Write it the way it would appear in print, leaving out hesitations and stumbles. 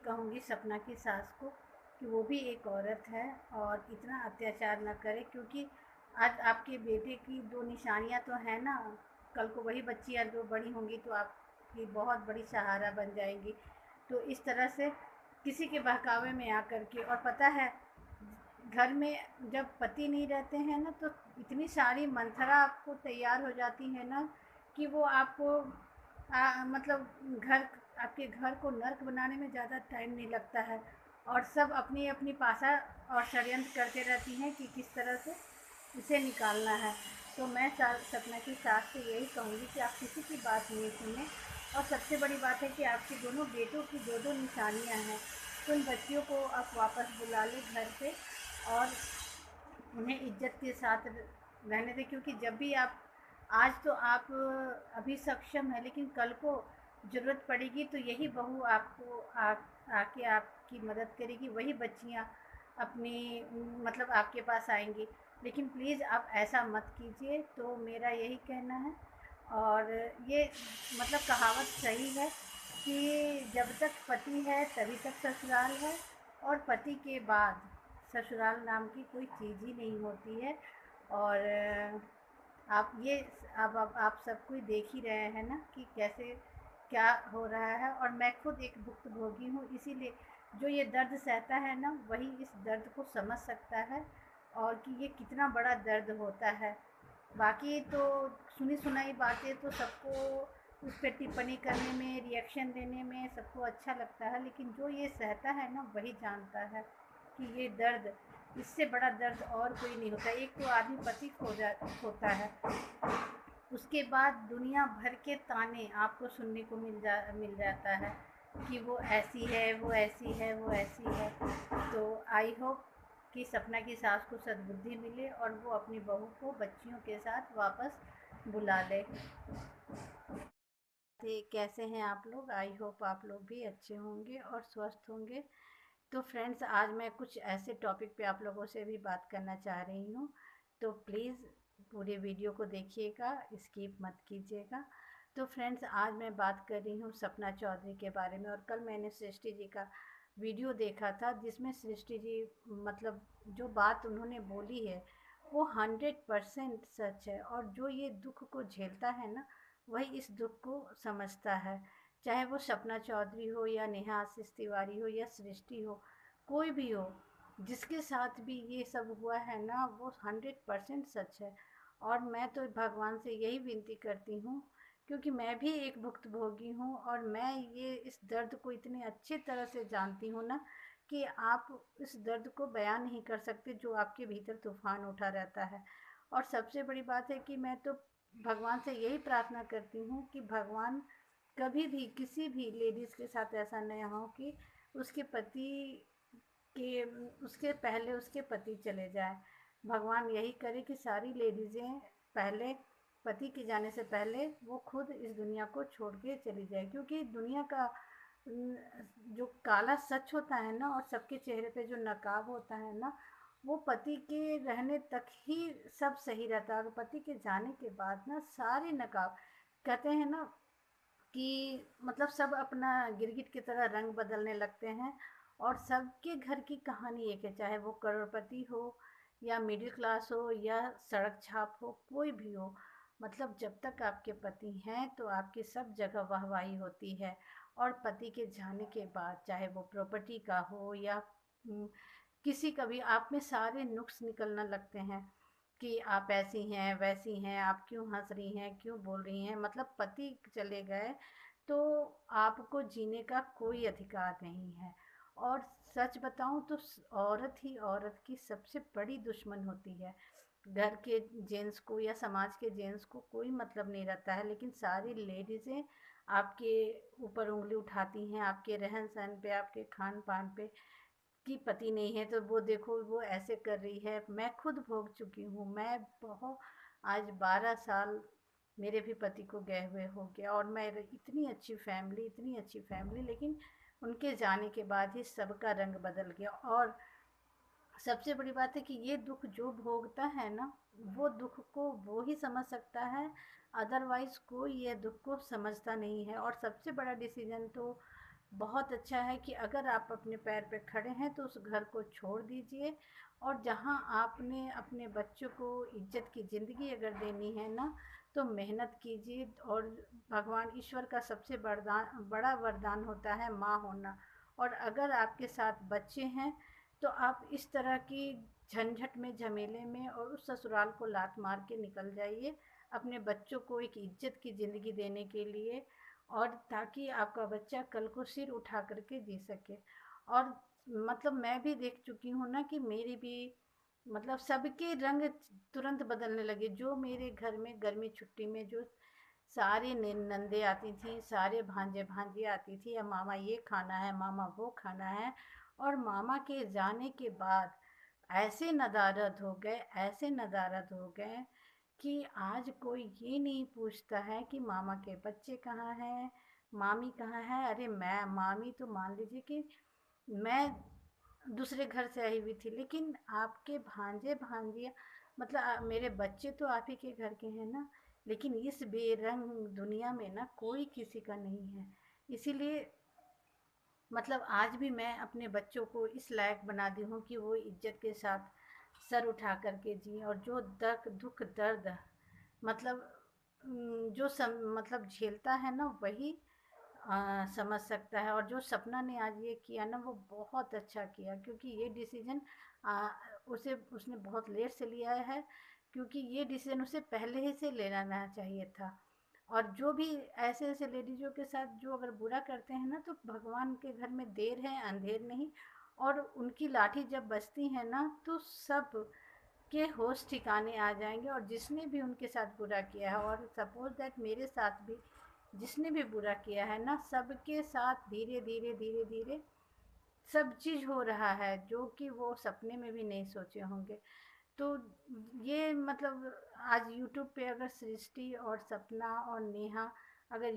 कहूँगी सपना की सास को कि वो भी एक औरत है और इतना अत्याचार ना करे, क्योंकि आज आपके बेटे की दो निशानियाँ तो हैं ना। कल को वही बच्चियाँ जो बड़ी होंगी तो आपकी बहुत बड़ी सहारा बन जाएंगी। तो इस तरह से किसी के बहकावे में आकर के, और पता है घर में जब पति नहीं रहते हैं ना तो इतनी सारी मंथरा आपको तैयार हो जाती है ना कि वो आपको मतलब घर, आपके घर को नर्क बनाने में ज़्यादा टाइम नहीं लगता है। और सब अपनी अपनी पासा और षड्यंत्र करते रहती हैं कि किस तरह से इसे निकालना है। तो मैं सपना की सास से यही कहूँगी कि आप किसी की बात नहीं सुने। और सबसे बड़ी बात है कि आपके दोनों बेटों की दो दो निशानियाँ हैं, तो उन बच्चियों को आप वापस बुला लें घर पे और उन्हें इज्जत के साथ रहने दें। क्योंकि जब भी आप, आज तो आप अभी सक्षम है, लेकिन कल को ज़रूरत पड़ेगी तो यही बहू आपको आके आपकी मदद करेगी, वही बच्चियाँ अपनी मतलब आपके पास आएंगी। लेकिन प्लीज़ आप ऐसा मत कीजिए, तो मेरा यही कहना है। और ये मतलब कहावत सही है कि जब तक पति है तभी तक ससुराल है, और पति के बाद ससुराल नाम की कोई चीज़ ही नहीं होती है। और आप ये, अब आप सब कोई देख ही रहे हैं ना कि कैसे क्या हो रहा है। और मैं खुद एक भुक्तभोगी हूँ, इसीलिए जो ये दर्द सहता है ना वही इस दर्द को समझ सकता है, और कि ये कितना बड़ा दर्द होता है। बाकी तो सुनी सुनाई बातें तो सबको उस पर टिप्पणी करने में, रिएक्शन देने में सबको अच्छा लगता है, लेकिन जो ये सहता है ना वही जानता है कि ये दर्द, इससे बड़ा दर्द और कोई नहीं होता। एक तो आदमी पति होता है, उसके बाद दुनिया भर के ताने आपको सुनने को मिल जाता है कि वो ऐसी है, वो ऐसी है, वो ऐसी है। तो आई होप कि सपना की सास को सद्बुद्धि मिले और वो अपनी बहू को बच्चियों के साथ वापस बुला ले। कैसे हैं आप लोग? आई होप आप लोग भी अच्छे होंगे और स्वस्थ होंगे। तो फ्रेंड्स, आज मैं कुछ ऐसे टॉपिक पे आप लोगों से भी बात करना चाह रही हूँ, तो प्लीज़ पूरे वीडियो को देखिएगा, स्किप मत कीजिएगा। तो फ्रेंड्स, आज मैं बात कर रही हूँ सपना चौधरी के बारे में। और कल मैंने सृष्टि जी का वीडियो देखा था, जिसमें सृष्टि जी मतलब जो बात उन्होंने बोली है वो 100% सच है। और जो ये दुख को झेलता है ना वही इस दुख को समझता है। चाहे वो सपना चौधरी हो या नेहा आशीष तिवारी हो या सृष्टि हो, कोई भी हो, जिसके साथ भी ये सब हुआ है ना वो 100% सच है। और मैं तो भगवान से यही विनती करती हूँ, क्योंकि मैं भी एक भुक्तभोगी हूँ और मैं ये इस दर्द को इतने अच्छे तरह से जानती हूँ ना कि आप इस दर्द को बयान नहीं कर सकते जो आपके भीतर तूफान उठा रहता है। और सबसे बड़ी बात है कि मैं तो भगवान से यही प्रार्थना करती हूँ कि भगवान कभी भी किसी भी लेडीज़ के साथ ऐसा नहीं हो कि उसके पति के, उसके पहले उसके पति चले जाए। भगवान यही करे कि सारी लेडीज़ें पहले पति के जाने से पहले वो खुद इस दुनिया को छोड़ के चली जाए। क्योंकि दुनिया का जो काला सच होता है ना, और सबके चेहरे पे जो नकाब होता है ना, वो पति के रहने तक ही सब सही रहता है। और पति के जाने के बाद ना सारे नकाब, कहते हैं ना कि मतलब सब अपना गिरगिट की तरह रंग बदलने लगते हैं। और सबके घर की कहानी एक है, चाहे वो करोड़पति हो या मिडिल क्लास हो या सड़क छाप हो, कोई भी हो। मतलब जब तक आपके पति हैं तो आपकी सब जगह वाहवाही होती है। और पति के जाने के बाद चाहे वो प्रॉपर्टी का हो या किसी का भी, आप में सारे नुक्स निकलने लगते हैं कि आप ऐसी हैं, वैसी हैं, आप क्यों हंस रही हैं, क्यों बोल रही हैं। मतलब पति चले गए तो आपको जीने का कोई अधिकार नहीं है। और सच बताऊं तो औरत ही औरत की सबसे बड़ी दुश्मन होती है। घर के जेंट्स को या समाज के जेंट्स को कोई मतलब नहीं रहता है, लेकिन सारी लेडीज़ें आपके ऊपर उंगली उठाती हैं, आपके रहन सहन पे, आपके खान पान पे, कि पति नहीं है तो वो देखो वो ऐसे कर रही है। मैं खुद भोग चुकी हूँ। मैं बहुत, आज 12 साल मेरे भी पति को गए हुए हो गया, और मैं इतनी अच्छी फैमिली, इतनी अच्छी फैमिली, लेकिन उनके जाने के बाद ही सबका रंग बदल गया। और सबसे बड़ी बात है कि ये दुख जो भोगता है ना, वो दुख को वो ही समझ सकता है, अदरवाइज कोई ये दुख को समझता नहीं है। और सबसे बड़ा डिसीजन तो बहुत अच्छा है कि अगर आप अपने पैर पे खड़े हैं तो उस घर को छोड़ दीजिए, और जहाँ आपने अपने बच्चों को इज्जत की ज़िंदगी अगर देनी है ना, तो मेहनत कीजिए। और भगवान ईश्वर का सबसे बड़ा वरदान होता है माँ होना। और अगर आपके साथ बच्चे हैं तो आप इस तरह की झंझट में, झमेले में और उस ससुराल को लात मार के निकल जाइए, अपने बच्चों को एक इज्जत की ज़िंदगी देने के लिए, और ताकि आपका बच्चा कल को सिर उठा करके जी सके। और मतलब मैं भी देख चुकी हूँ ना कि मेरी भी मतलब सबके रंग तुरंत बदलने लगे। जो मेरे घर में गर्मी छुट्टी में जो सारी नंदे आती थी, सारे भांजे भांजी आती थी, या मामा ये खाना है, मामा वो खाना है, और मामा के जाने के बाद ऐसे नदारद हो गए, ऐसे नदारद हो गए कि आज कोई ये नहीं पूछता है कि मामा के बच्चे कहाँ हैं, मामी कहाँ है। अरे मैं मामी तो मान लीजिए कि मैं दूसरे घर से आई हुई थी, लेकिन आपके भांजे भांजिया मतलब मेरे बच्चे तो आप ही के घर के हैं ना, लेकिन इस बेरंग दुनिया में ना कोई किसी का नहीं है। इसीलिए मतलब आज भी मैं अपने बच्चों को इस लायक बना दी हूँ कि वो इज्जत के साथ सर उठा करके जिए, और जो दुख दर्द मतलब जो मतलब झेलता है ना वही समझ सकता है। और जो सपना ने आज ये किया ना वो बहुत अच्छा किया, क्योंकि ये डिसीजन उसे उसने बहुत लेट से लिया है, क्योंकि ये डिसीजन उसे पहले ही से ले लेना चाहिए था। और जो भी ऐसे ऐसे लेडीज़ों के साथ जो अगर बुरा करते हैं ना, तो भगवान के घर में देर है अंधेर नहीं। और उनकी लाठी जब बजती है ना तो सब के होश ठिकाने आ जाएंगे। और जिसने भी उनके साथ बुरा किया है, और सपोज दैट मेरे साथ भी जिसने भी बुरा किया है ना, सबके साथ धीरे धीरे धीरे धीरे सब चीज़ हो रहा है जो कि वो सपने में भी नहीं सोचे होंगे। तो ये मतलब आज यूट्यूब पे अगर सृष्टि और सपना और नेहा अगर